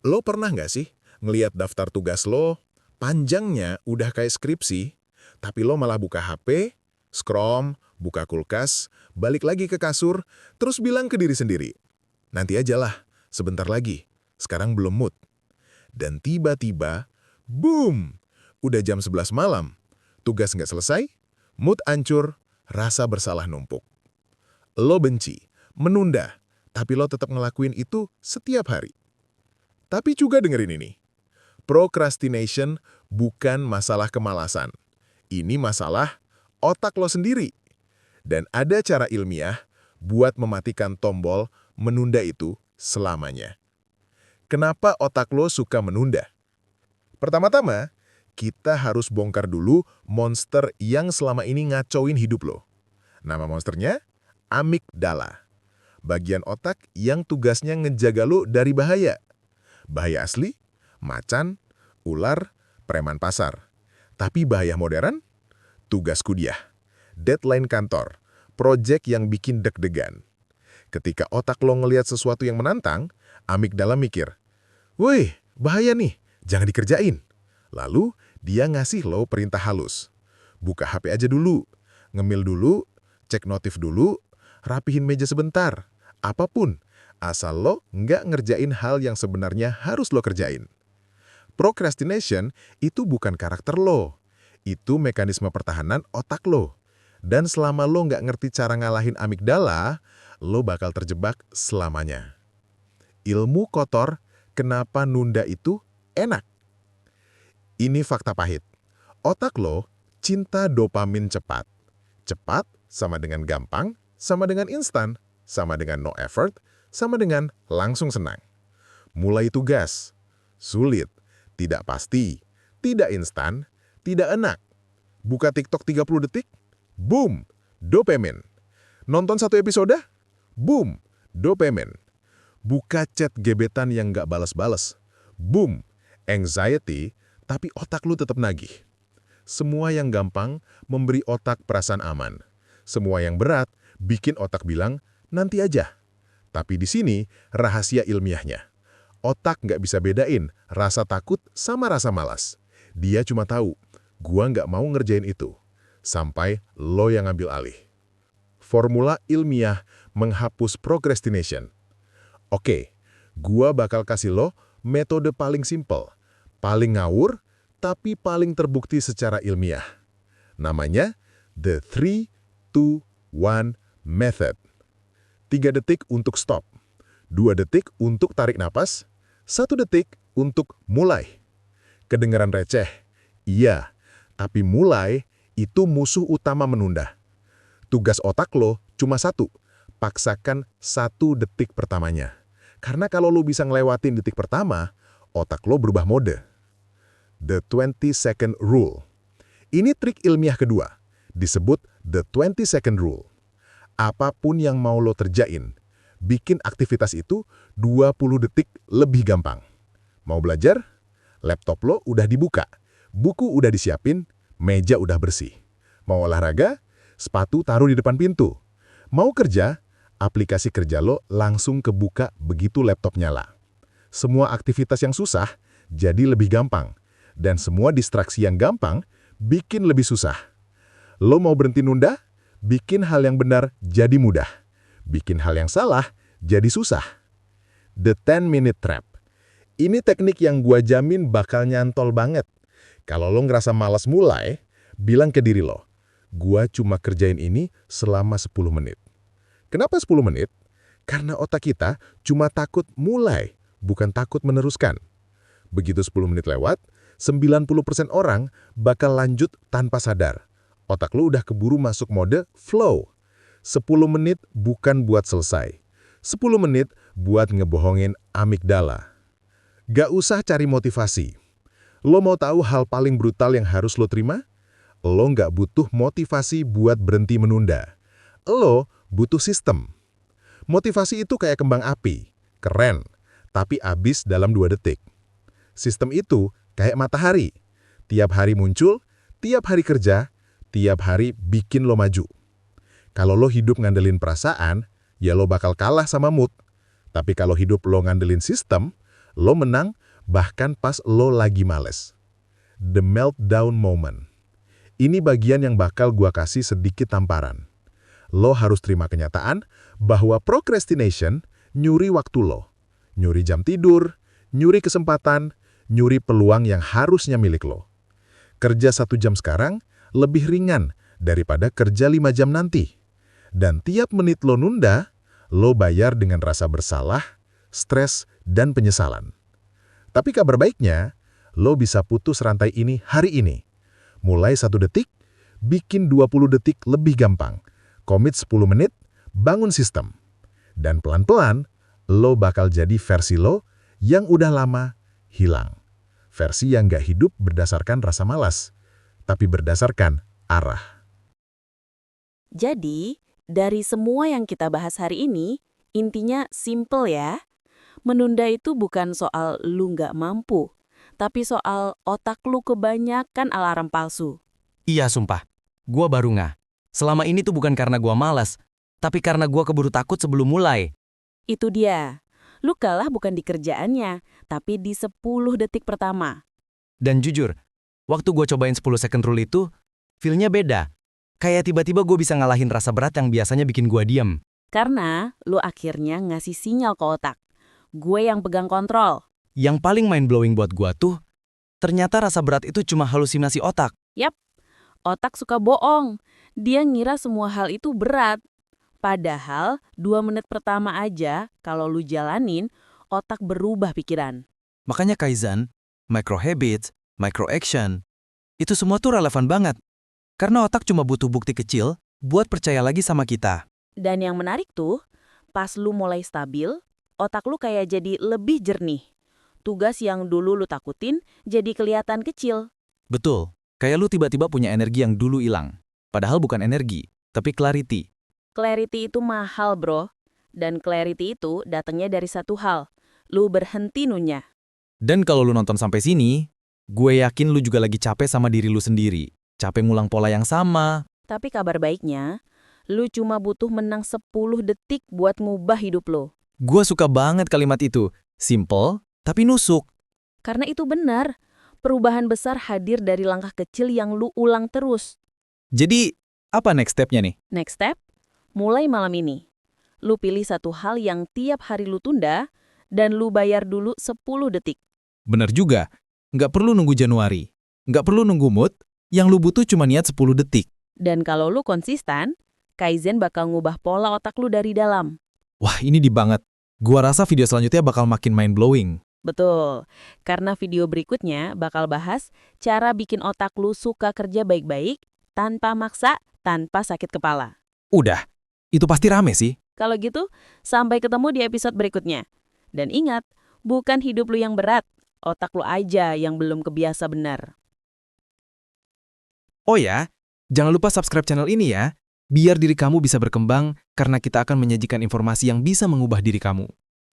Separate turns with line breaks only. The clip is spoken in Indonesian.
Lo pernah nggak sih ngeliat daftar tugas lo, panjangnya udah kayak skripsi, tapi lo malah buka HP, scroll, buka kulkas, balik lagi ke kasur, terus bilang ke diri sendiri, nanti aja lah, sebentar lagi, sekarang belum mood. Dan tiba-tiba, boom! Udah jam 11 malam, tugas nggak selesai, mood hancur, rasa bersalah numpuk. Lo benci, menunda, tapi lo tetap ngelakuin itu setiap hari. Tapi juga dengerin ini. Procrastination bukan masalah kemalasan. Ini masalah otak lo sendiri. Dan ada cara ilmiah buat mematikan tombol menunda itu selamanya. Kenapa otak lo suka menunda? Pertama-tama, kita harus bongkar dulu monster yang selama ini ngacauin hidup lo. Nama monsternya amigdala. Bagian otak yang tugasnya ngejaga lo dari bahaya. Bahaya asli, macan, ular, preman pasar. Tapi bahaya modern, tugas kuliah, deadline kantor, project yang bikin deg-degan. Ketika otak lo ngelihat sesuatu yang menantang, amigdala mikir, "Woi, bahaya nih, jangan dikerjain." Lalu, dia ngasih lo perintah halus. Buka HP aja dulu, ngemil dulu, cek notif dulu, rapihin meja sebentar, apapun. Asal lo nggak ngerjain hal yang sebenarnya harus lo kerjain. Procrastination itu bukan karakter lo. Itu mekanisme pertahanan otak lo. Dan selama lo nggak ngerti cara ngalahin amigdala, lo bakal terjebak selamanya. Ilmu kotor, kenapa nunda itu enak? Ini fakta pahit. Otak lo cinta dopamin cepat. Cepat sama dengan gampang, sama dengan instan, sama dengan no effort, sama dengan langsung senang. Mulai tugas, sulit, tidak pasti, tidak instan, tidak enak. Buka TikTok 30 detik, boom, dopamin. Nonton satu episode, boom, dopamin. Buka chat gebetan yang nggak balas-balas, boom, anxiety, tapi otak lu tetap nagih. Semua yang gampang memberi otak perasaan aman. Semua yang berat bikin otak bilang, nanti aja. Tapi di sini rahasia ilmiahnya. Otak nggak bisa bedain rasa takut sama rasa malas. Dia cuma tahu, gua nggak mau ngerjain itu. Sampai lo yang ambil alih. Formula ilmiah menghapus procrastination. Oke, gua bakal kasih lo metode paling simple, paling ngawur, tapi paling terbukti secara ilmiah. Namanya The 3-2-1 Method. 3 detik untuk stop, 2 detik untuk tarik napas, 1 detik untuk mulai. Kedengaran receh? Iya, tapi mulai itu musuh utama menunda. Tugas otak lo cuma satu, paksakan 1 detik pertamanya. Karena kalau lo bisa ngelewatin detik pertama, otak lo berubah mode. The 20-second rule. Ini trik ilmiah kedua, disebut the 20-second rule. Apapun yang mau lo kerjain, bikin aktivitas itu 20 detik lebih gampang. Mau belajar? Laptop lo udah dibuka, buku udah disiapin, meja udah bersih. Mau olahraga? Sepatu taruh di depan pintu. Mau kerja? Aplikasi kerja lo langsung kebuka begitu laptop nyala. Semua aktivitas yang susah jadi lebih gampang. Dan semua distraksi yang gampang bikin lebih susah. Lo mau berhenti nunda? Bikin hal yang benar jadi mudah. Bikin hal yang salah jadi susah. The 10-minute trap. Ini teknik yang gua jamin bakal nyantol banget. Kalau lo ngerasa malas mulai, bilang ke diri lo, gua cuma kerjain ini selama 10 menit. Kenapa 10 menit? Karena otak kita cuma takut mulai, bukan takut meneruskan. Begitu 10 menit lewat, 90% orang bakal lanjut tanpa sadar. Otak lo udah keburu masuk mode flow. 10 menit bukan buat selesai. 10 menit buat ngebohongin amigdala. Gak usah cari motivasi. Lo mau tahu hal paling brutal yang harus lo terima? Lo nggak butuh motivasi buat berhenti menunda. Lo butuh sistem. Motivasi itu kayak kembang api. Keren, tapi habis dalam 2 detik. Sistem itu kayak matahari. Tiap hari muncul, tiap hari kerja, tiap hari bikin lo maju. Kalau lo hidup ngandelin perasaan, ya lo bakal kalah sama mood. Tapi kalau hidup lo ngandelin sistem, Lo menang bahkan pas lo lagi males. The meltdown moment. Ini bagian yang bakal gua kasih sedikit tamparan. Lo harus terima kenyataan bahwa procrastination nyuri waktu lo. Nyuri jam tidur, nyuri kesempatan, nyuri peluang yang harusnya milik lo. Kerja 1 jam sekarang lebih ringan daripada kerja 5 jam nanti. Dan tiap menit lo nunda, lo bayar dengan rasa bersalah, stres, dan penyesalan. Tapi kabar baiknya, lo bisa putus rantai ini hari ini. Mulai 1 detik, bikin 20 detik lebih gampang. Komit 10 menit, bangun sistem. Dan pelan-pelan, lo bakal jadi versi lo yang udah lama hilang. Versi yang gak hidup berdasarkan rasa malas, tapi berdasarkan arah.
Jadi, dari semua yang kita bahas hari ini, intinya simple ya. Menunda itu bukan soal lu nggak mampu, tapi soal otak lu kebanyakan alarm palsu.
Iya sumpah, gua baru ngeh. Selama ini tuh bukan karena gua malas, tapi karena gua keburu takut sebelum mulai.
Itu dia. Lu kalah bukan di kerjaannya, tapi di 10 detik pertama.
Dan jujur, waktu gua cobain 10 second rule itu, feel-nya beda. Kayak tiba-tiba gua bisa ngalahin rasa berat yang biasanya bikin gua diam.
Karena lu akhirnya ngasih sinyal ke otak. Gue yang pegang kontrol.
Yang paling mind-blowing buat gua tuh, ternyata rasa berat itu cuma halusinasi otak.
Yap, otak suka bohong. Dia ngira semua hal itu berat. Padahal 2 menit pertama aja kalau lu jalanin, otak berubah pikiran.
Makanya Kaizen, micro habits, micro action, itu semua tuh relevan banget. Karena otak cuma butuh bukti kecil buat percaya lagi sama kita.
Dan yang menarik tuh, pas lu mulai stabil, otak lu kayak jadi lebih jernih. Tugas yang dulu lu takutin jadi kelihatan kecil.
Betul, kayak lu tiba-tiba punya energi yang dulu hilang. Padahal bukan energi, tapi clarity.
Clarity itu mahal, bro. Dan clarity itu datangnya dari satu hal. Lu berhenti nunya.
Dan kalau lu nonton sampai sini, gue yakin lu juga lagi capek sama diri lu sendiri. Capek ngulang pola yang sama.
Tapi kabar baiknya, lu cuma butuh menang 10 detik buat ngubah hidup lo.
Gue suka banget kalimat itu. Simple, tapi nusuk.
Karena itu benar. Perubahan besar hadir dari langkah kecil yang lu ulang terus.
Jadi, apa next step-nya nih?
Next step, mulai malam ini. Lu pilih satu hal yang tiap hari lu tunda, dan lu bayar dulu 10 detik.
Bener juga, nggak perlu nunggu Januari. Nggak perlu nunggu mood, yang lu butuh cuma niat 10 detik.
Dan kalau lu konsisten, Kaizen bakal ngubah pola otak lu dari dalam.
Wah, ini di banget. Gua rasa video selanjutnya bakal makin mind-blowing.
Betul, karena video berikutnya bakal bahas cara bikin otak lu suka kerja baik-baik, tanpa maksa, tanpa sakit kepala.
Udah, itu pasti rame sih.
Kalau gitu, sampai ketemu di episode berikutnya. Dan ingat, bukan hidup lu yang berat, otak lu aja yang belum kebiasa benar.
Oh ya, jangan lupa subscribe channel ini ya, biar diri kamu bisa berkembang karena kita akan menyajikan informasi yang bisa mengubah diri kamu.